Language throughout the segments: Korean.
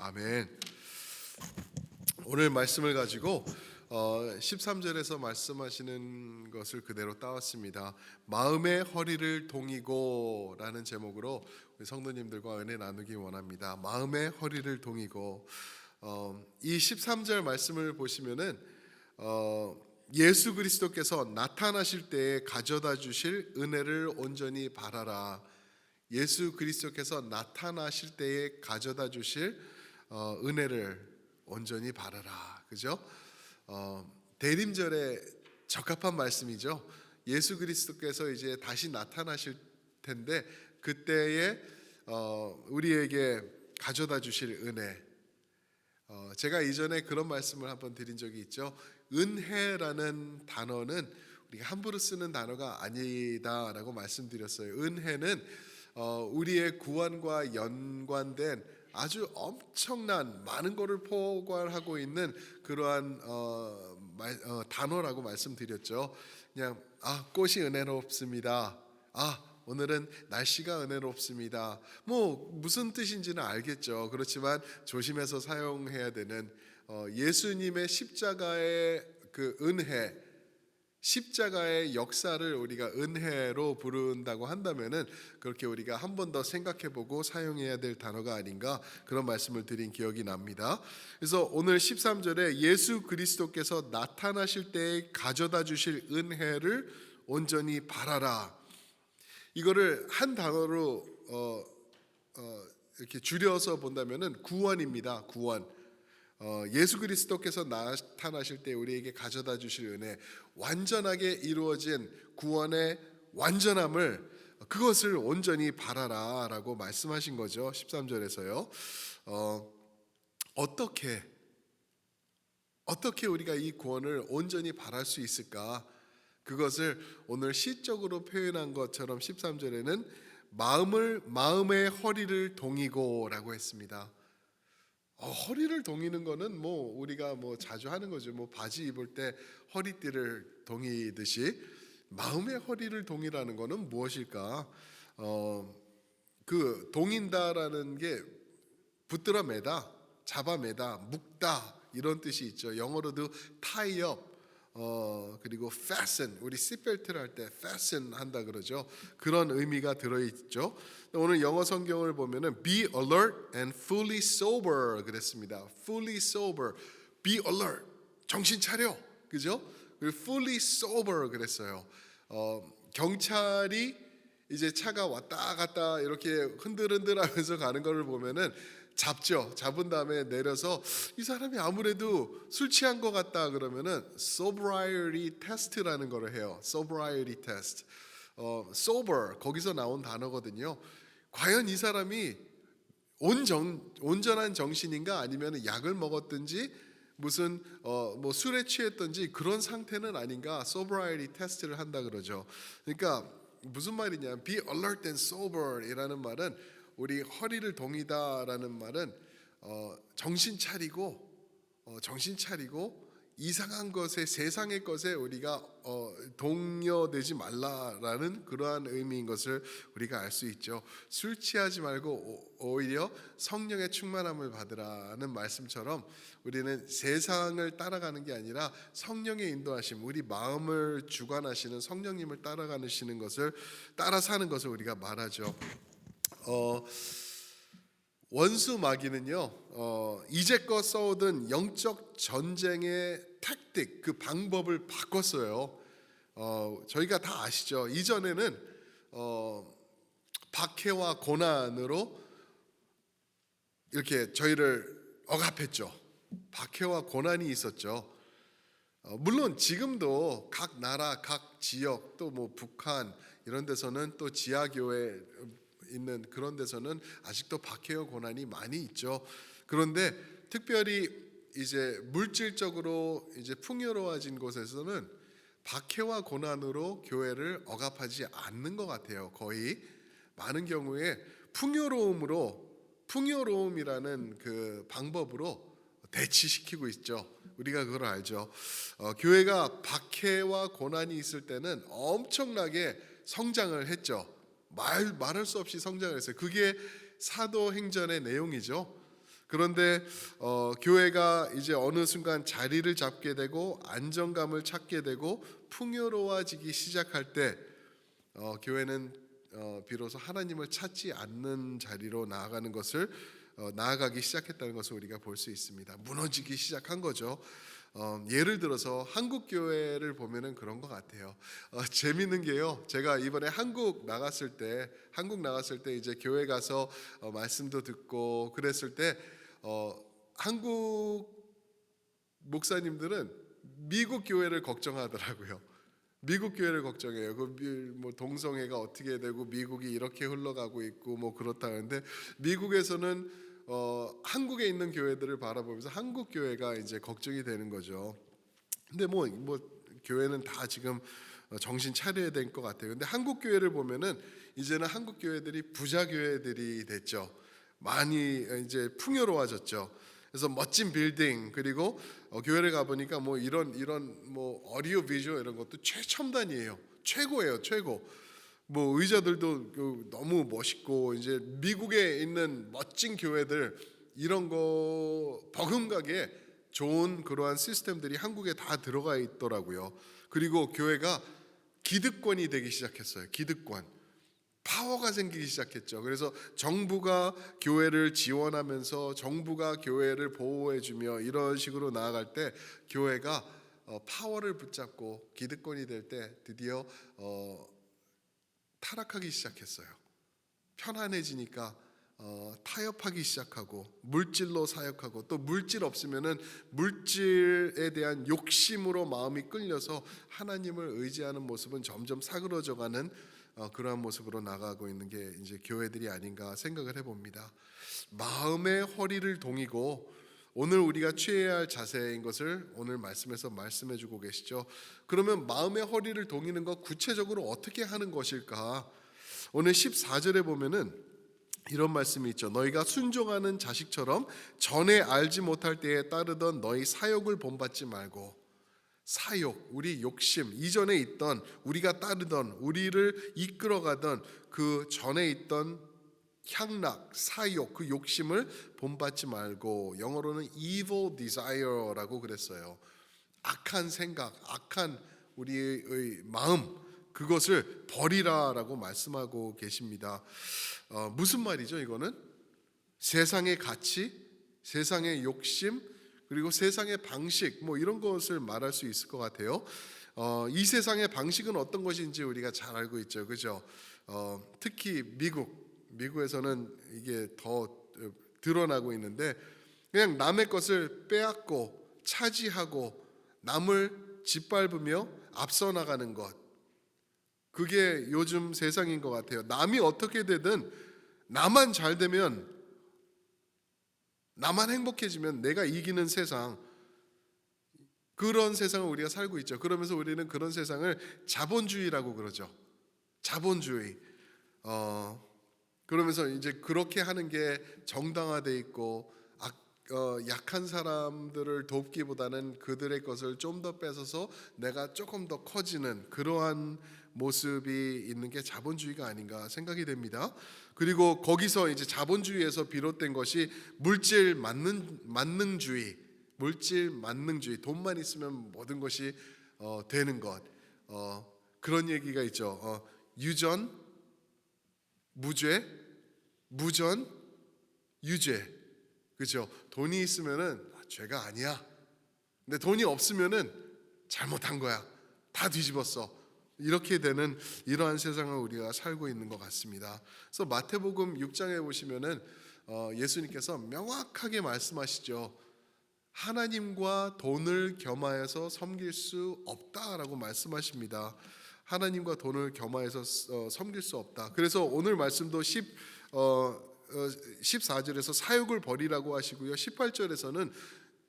아멘. 오늘 말씀을 가지고 13절에서 말씀하시는 것을 그대로 따왔습니다. 마음의 허리를 동이고 라는 제목으로 우리 성도님들과 은혜 나누기 원합니다. 마음의 허리를 동이고. 이 13절 말씀을 보시면은 예수 그리스도께서 나타나실 때에 가져다 주실 은혜를 온전히 바라라. 예수 그리스도께서 나타나실 때에 가져다 주실 은혜를 온전히 바라라. 그죠? 대림절에 적합한 말씀이죠. 예수 그리스도께서 이제 다시 나타나실 텐데 그때에 우리에게 가져다 주실 은혜. 제가 이전에 그런 말씀을 한번 드린 적이 있죠. 은혜라는 단어는 우리가 함부로 쓰는 단어가 아니다라고 말씀드렸어요. 은혜는 우리의 구원과 연관된 아주 엄청난 많은 것을 포괄하고 있는 그러한 단어라고 말씀드렸죠. 그냥 꽃이 은혜롭습니다. 오늘은 날씨가 은혜롭습니다. 뭐 무슨 뜻인지는 알겠죠. 그렇지만 조심해서 사용해야 되는 예수님의 십자가의 그 은혜, 십자가의 역사를 우리가 은혜로 부른다고 한다면은 그렇게 우리가 한 번 더 생각해보고 사용해야 될 단어가 아닌가 그런 말씀을 드린 기억이 납니다. 그래서 오늘 13절에 예수 그리스도께서 나타나실 때에 가져다 주실 은혜를 온전히 바라라. 이거를 한 단어로 이렇게 줄여서 본다면은 구원입니다. 구원. 예수 그리스도께서 나타나실 때 우리에게 가져다 주실 은혜, 완전하게 이루어진 구원의 완전함을 그것을 온전히 바라라라고 말씀하신 거죠. 13절에서요. 어떻게 우리가 이 구원을 온전히 바랄 수 있을까? 그것을 오늘 시적으로 표현한 것처럼 13절에는 마음의 허리를 동이고라고 했습니다. 허리를 동이는 거는 뭐 우리가 뭐 자주 하는 거죠. 뭐 바지 입을 때 허리띠를 동이듯이 마음의 허리를 동이라는 거는 무엇일까? 그 동인다라는 게 붙들어 매다, 잡아 매다, 묶다 이런 뜻이 있죠. 영어로도 tie up, 그리고 fasten, 우리 시트벨트를 할 때 fasten 한다 그러죠. 그런 의미가 들어있죠. 오늘 영어 성경을 보면은 be alert and fully sober 그랬습니다. fully sober, be alert, 정신 차려, 그죠? 그리고 fully sober 그랬어요. 경찰이 이제 차가 왔다 갔다 이렇게 흔들흔들하면서 가는 것을 보면은 잡죠. 잡은 다음에 내려서 이 사람이 아무래도 술 취한 것 같다 그러면은 sobriety test라는 거를 해요. sobriety test. sober 거기서 나온 단어거든요. 과연 이 사람이 온전한 정신인가 아니면 약을 먹었든지 무슨 뭐 술에 취했든지 그런 상태는 아닌가 sobriety test를 한다 그러죠. 그러니까 무슨 말이냐? Be alert and sober이라는 말은 우리 허리를 동이다라는 말은 정신 차리고 이상한 것에 세상의 것에 우리가 동요되지 말라라는 그러한 의미인 것을 우리가 알 수 있죠. 술 취하지 말고 오히려 성령의 충만함을 받으라는 말씀처럼 우리는 세상을 따라가는 게 아니라 성령의 인도하심, 우리 마음을 주관하시는 성령님을 따라가시는 것을 따라 사는 것을 우리가 말하죠. 원수 마귀는요, 이제껏 써오던 영적 전쟁의 택틱, 그 방법을 바꿨어요. 저희가 다 아시죠. 이전에는 박해와 고난으로 이렇게 저희를 억압했죠. 박해와 고난이 있었죠. 물론 지금도 각 나라, 각 지역, 또 뭐 북한 이런 데서는 또 지하교회 있는 그런 데서는 아직도 박해와 고난이 많이 있죠. 그런데 특별히 이제 물질적으로 이제 풍요로워진 곳에서는 박해와 고난으로 교회를 억압하지 않는 것 같아요. 거의 많은 경우에 풍요로움이라는 그 방법으로 대치시키고 있죠. 우리가 그걸 알죠. 교회가 박해와 고난이 있을 때는 엄청나게 성장을 했죠. 말할 수 없이 성장을 했어요. 그게 사도행전의 내용이죠. 그런데 교회가 이제 어느 순간 자리를 잡게 되고 안정감을 찾게 되고 풍요로워지기 시작할 때 교회는 비로소 하나님을 찾지 않는 자리로 나아가는 것을 나아가기 시작했다는 것을 우리가 볼 수 있습니다. 무너지기 시작한 거죠. 예를 들어서 한국 교회를 보면은 그런 것 같아요. 재밌는 게요. 제가 이번에 한국 나갔을 때 이제 교회 가서 말씀도 듣고 그랬을 때 한국 목사님들은 미국 교회를 걱정하더라고요. 미국 교회를 걱정해요. 뭐 동성애가 어떻게 되고 미국이 이렇게 흘러가고 있고 뭐 그렇다는데 미국에서는 한국에 있는 교회들을 바라보면서 한국 교회가 이제 걱정이 되는 거죠. 근데 뭐 교회는 다 지금 정신 차려야 될 것 같아요. 근데 한국 교회를 보면은 이제는 한국 교회들이 부자 교회들이 됐죠. 많이 이제 풍요로워졌죠. 그래서 멋진 빌딩 그리고 교회를 가 보니까 뭐 이런 뭐 오디오 비주얼 이런 것도 최첨단이에요. 최고예요, 최고. 뭐 의자들도 너무 멋있고 이제 미국에 있는 멋진 교회들 이런 거 버금가게 좋은 그러한 시스템들이 한국에 다 들어가 있더라고요. 그리고 교회가 기득권이 되기 시작했어요. 기득권. 파워가 생기기 시작했죠. 그래서 정부가 교회를 지원하면서 정부가 교회를 보호해주며 이런 식으로 나아갈 때 교회가 파워를 붙잡고 기득권이 될 때 드디어 타락하기 시작했어요. 편안해지니까 타협하기 시작하고 물질로 사역하고 또 물질 없으면은 물질에 대한 욕심으로 마음이 끌려서 하나님을 의지하는 모습은 점점 사그러져가는 그러한 모습으로 나가고 있는 게 이제 교회들이 아닌가 생각을 해봅니다. 마음의 허리를 동이고 오늘 우리가 취해야 할 자세인 것을 오늘 말씀에서 말씀해주고 계시죠. 그러면 마음의 허리를 동이는 것 구체적으로 어떻게 하는 것일까? 오늘 14절에 보면은 이런 말씀이 있죠. 너희가 순종하는 자식처럼 전에 알지 못할 때에 따르던 너희 사욕을 본받지 말고. 사욕, 우리 욕심, 이전에 있던 우리가 따르던 우리를 이끌어가던 그 전에 있던 향락, 사욕, 그 욕심을 본받지 말고 영어로는 evil desire라고 그랬어요. 악한 생각, 악한 우리의 마음 그것을 버리라라고 말씀하고 계십니다. 무슨 말이죠? 이거는 세상의 가치, 세상의 욕심 그리고 세상의 방식 뭐 이런 것을 말할 수 있을 것 같아요. 이 세상의 방식은 어떤 것인지 우리가 잘 알고 있죠, 그죠? 특히 미국에서는 이게 더 드러나고 있는데 그냥 남의 것을 빼앗고 차지하고 남을 짓밟으며 앞서 나가는 것 그게 요즘 세상인 것 같아요. 남이 어떻게 되든 나만 잘 되면 나만 행복해지면 내가 이기는 세상 그런 세상을 우리가 살고 있죠. 그러면서 우리는 그런 세상을 자본주의라고 그러죠. 자본주의. 그러면서 이제 그렇게 하는 게 정당화돼 있고 약한 사람들을 돕기보다는 그들의 것을 좀 더 뺏어서 내가 조금 더 커지는 그러한 모습이 있는 게 자본주의가 아닌가 생각이 됩니다. 그리고 거기서 이제 자본주의에서 비롯된 것이 물질 만능주의, 돈만 있으면 모든 것이 되는 것. 그런 얘기가 있죠. 유전, 무죄, 무전, 유죄. 그렇죠? 돈이 있으면은 죄가 아니야. 근데 돈이 없으면은 잘못한 거야. 다 뒤집었어. 이렇게 되는 이러한 세상을 우리가 살고 있는 것 같습니다. 그래서 마태복음 6장에 보시면은 예수님께서 명확하게 말씀하시죠. 하나님과 돈을 겸하여서 섬길 수 없다라고 말씀하십니다. 하나님과 돈을 겸하여서 섬길 수 없다. 그래서 오늘 말씀도 14절에서 사욕을 버리라고 하시고요. 18절에서는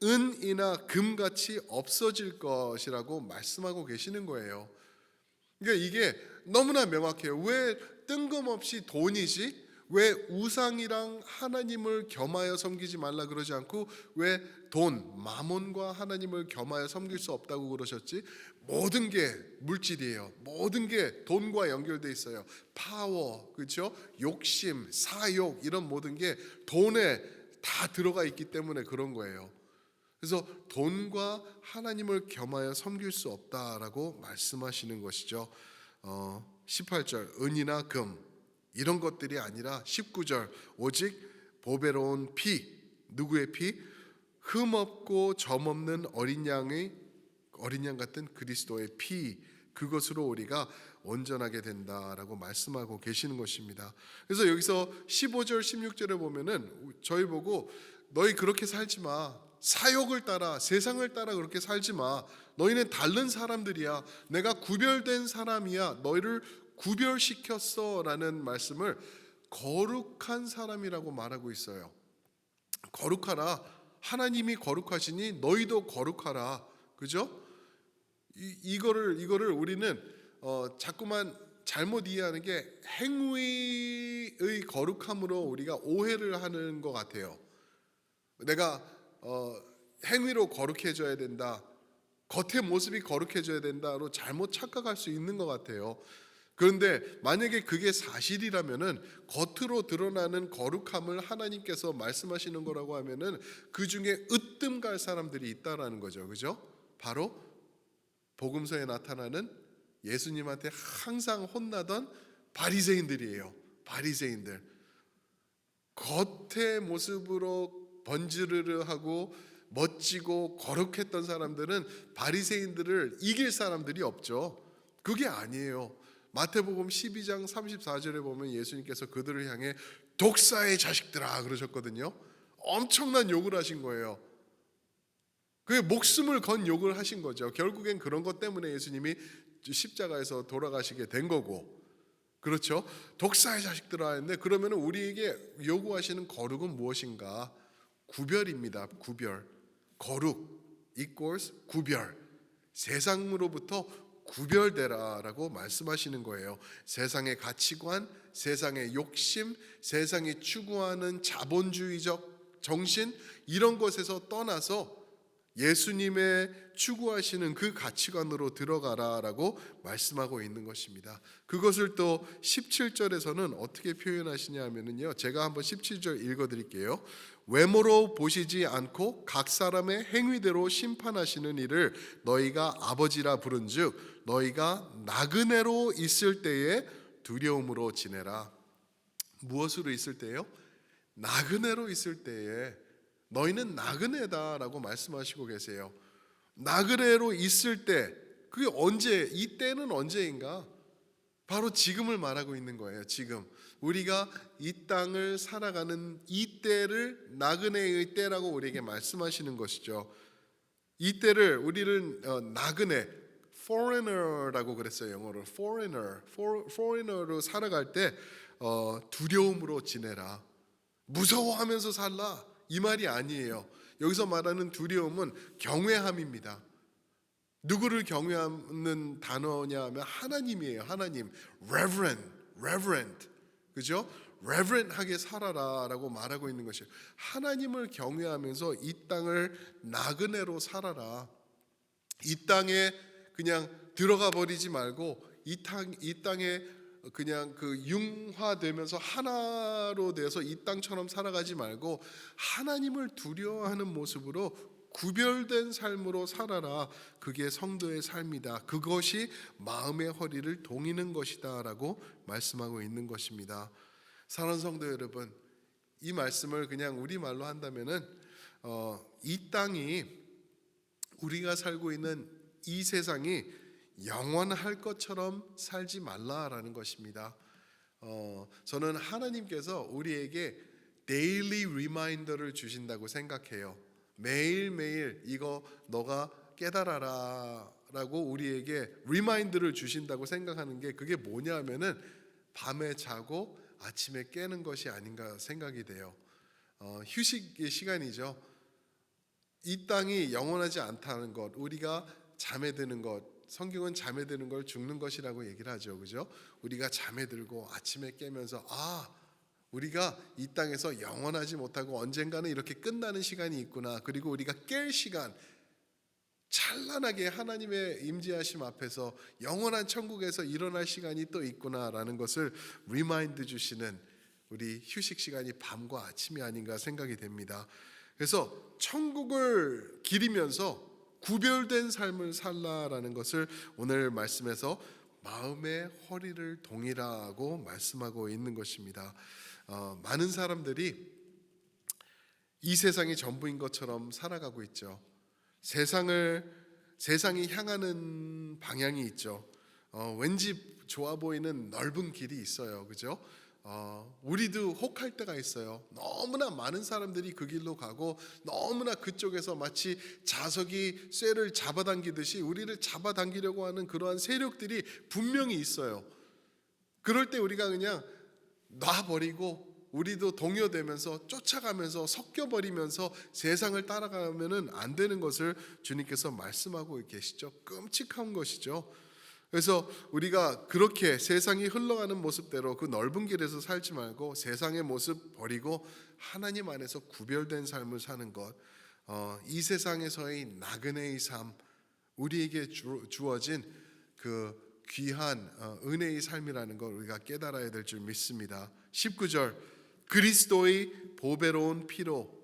은이나 금같이 없어질 것이라고 말씀하고 계시는 거예요. 그러니까 이게 너무나 명확해요. 왜 뜬금없이 돈이지? 왜 우상이랑 하나님을 겸하여 섬기지 말라 그러지 않고 왜 마몬과 하나님을 겸하여 섬길 수 없다고 그러셨지? 모든 게 물질이에요. 모든 게 돈과 연결돼 있어요. 파워, 그렇죠? 욕심, 사욕 이런 모든 게 돈에 다 들어가 있기 때문에 그런 거예요. 그래서 돈과 하나님을 겸하여 섬길 수 없다라고 말씀하시는 것이죠. 18절 은이나 금 이런 것들이 아니라 19절 오직 보배로운 피, 누구의 피? 흠 없고 점 없는 어린 양 같은 그리스도의 피, 그것으로 우리가 온전하게 된다라고 말씀하고 계시는 것입니다. 그래서 여기서 15절 16절에 보면은 저희 보고 너희 그렇게 살지 마, 사욕을 따라 세상을 따라 그렇게 살지 마, 너희는 다른 사람들이야, 내가 구별된 사람이야, 너희를 구별시켰어 라는 말씀을 거룩한 사람이라고 말하고 있어요. 거룩하라, 하나님이 거룩하시니 너희도 거룩하라. 그죠? 이거를 우리는 자꾸만 잘못 이해하는 게 행위의 거룩함으로 우리가 오해를 하는 것 같아요. 내가 행위로 거룩해져야 된다, 겉의 모습이 거룩해져야 된다로 잘못 착각할 수 있는 것 같아요. 그런데 만약에 그게 사실이라면은 겉으로 드러나는 거룩함을 하나님께서 말씀하시는 거라고 하면은 그 중에 으뜸 갈 사람들이 있다라는 거죠. 그죠? 바로 복음서에 나타나는 예수님한테 항상 혼나던 바리새인들이에요. 바리새인들. 겉의 모습으로 번지르르하고 멋지고 거룩했던 사람들은 바리새인들을 이길 사람들이 없죠. 그게 아니에요. 마태복음 12장 34절에 보면 예수님께서 그들을 향해 독사의 자식들아 그러셨거든요. 엄청난 욕을 하신 거예요. 그게 목숨을 건 욕을 하신 거죠. 결국엔 그런 것 때문에 예수님이 십자가에서 돌아가시게 된 거고, 그렇죠? 독사의 자식들아 했는데, 그러면 우리에게 요구하시는 거룩은 무엇인가? 구별입니다. 구별. 거룩 equals 구별. 세상으로부터 구별되라라고 말씀하시는 거예요. 세상의 가치관, 세상의 욕심, 세상이 추구하는 자본주의적 정신, 이런 것에서 떠나서 예수님의 추구하시는 그 가치관으로 들어가라라고 말씀하고 있는 것입니다. 그것을 또 17절에서는 어떻게 표현하시냐 하면은요, 제가 한번 17절 읽어드릴게요. 외모로 보시지 않고 각 사람의 행위대로 심판하시는 이를 너희가 아버지라 부른즉 너희가 나그네로 있을 때에 두려움으로 지내라. 무엇으로 있을 때요? 나그네로 있을 때에. 너희는 나그네다라고 말씀하시고 계세요. 나그네로 있을 때, 그게 언제, 이 때는 언제인가? 바로 지금을 말하고 있는 거예요. 지금 우리가 이 땅을 살아가는 이 때를 나그네의 때라고 우리에게 말씀하시는 것이죠. 이 때를 우리는 나그네, foreigner라고 그랬어요. 영어로 foreigner로 살아갈 때 두려움으로 지내라, 무서워하면서 살라, 이 말이 아니에요. 여기서 말하는 두려움은 경외함입니다. 누구를 경외하는 단어냐 하면 하나님이에요. 하나님. reverent. 그죠? reverent하게 살아라라고 말하고 있는 것이에요. 하나님을 경외하면서 이 땅을 나그네로 살아라. 이 땅에 그냥 들어가 버리지 말고 이 땅에 그냥 그 융화되면서 하나로 돼서 이 땅처럼 살아가지 말고 하나님을 두려워하는 모습으로 구별된 삶으로 살아라. 그게 성도의 삶이다. 그것이 마음의 허리를 동이는 것이다 라고 말씀하고 있는 것입니다. 사랑하는 성도 여러분, 이 말씀을 그냥 우리말로 한다면은 이 땅이, 우리가 살고 있는 이 세상이 영원할 것처럼 살지 말라라는 것입니다. 저는 하나님께서 우리에게 데일리 리마인더를 주신다고 생각해요. 매일매일 이거 너가 깨달아라 라고 우리에게 리마인드를 주신다고 생각하는 게, 그게 뭐냐 하면은 밤에 자고 아침에 깨는 것이 아닌가 생각이 돼요. 휴식의 시간이죠. 이 땅이 영원하지 않다는 것, 우리가 잠에 드는 것, 성경은 잠에 드는 걸 죽는 것이라고 얘기를 하죠. 그죠? 우리가 잠에 들고 아침에 깨면서 우리가 이 땅에서 영원하지 못하고 언젠가는 이렇게 끝나는 시간이 있구나. 그리고 우리가 깰 시간, 찬란하게 하나님의 임재하심 앞에서 영원한 천국에서 일어날 시간이 또 있구나라는 것을 리마인드 주시는 우리 휴식 시간이 밤과 아침이 아닌가 생각이 됩니다. 그래서 천국을 기리면서 구별된 삶을 살라라는 것을 오늘 말씀에서 마음의 허리를 동이라고 말씀하고 있는 것입니다. 많은 사람들이 이 세상이 전부인 것처럼 살아가고 있죠. 세상이 향하는 방향이 있죠. 왠지 좋아 보이는 넓은 길이 있어요, 그죠? 우리도 혹할 때가 있어요. 너무나 많은 사람들이 그 길로 가고 너무나 그쪽에서 마치 자석이 쇠를 잡아당기듯이 우리를 잡아당기려고 하는 그러한 세력들이 분명히 있어요. 그럴 때 우리가 그냥 놔버리고 우리도 동요되면서 쫓아가면서 섞여버리면서 세상을 따라가면은 안 되는 것을 주님께서 말씀하고 계시죠. 끔찍한 것이죠. 그래서 우리가 그렇게 세상이 흘러가는 모습대로 그 넓은 길에서 살지 말고 세상의 모습 버리고 하나님 안에서 구별된 삶을 사는 것, 이 세상에서의 나그네의 삶, 우리에게 주어진 그 귀한 은혜의 삶이라는 걸 우리가 깨달아야 될 줄 믿습니다. 19절, 그리스도의 보배로운 피로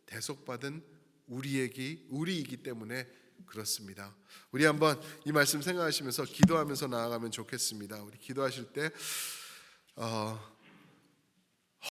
대속받은 우리이기 때문에 그렇습니다. 우리 한번 이 말씀 생각하시면서 기도하면서 나아가면 좋겠습니다. 우리 기도하실 때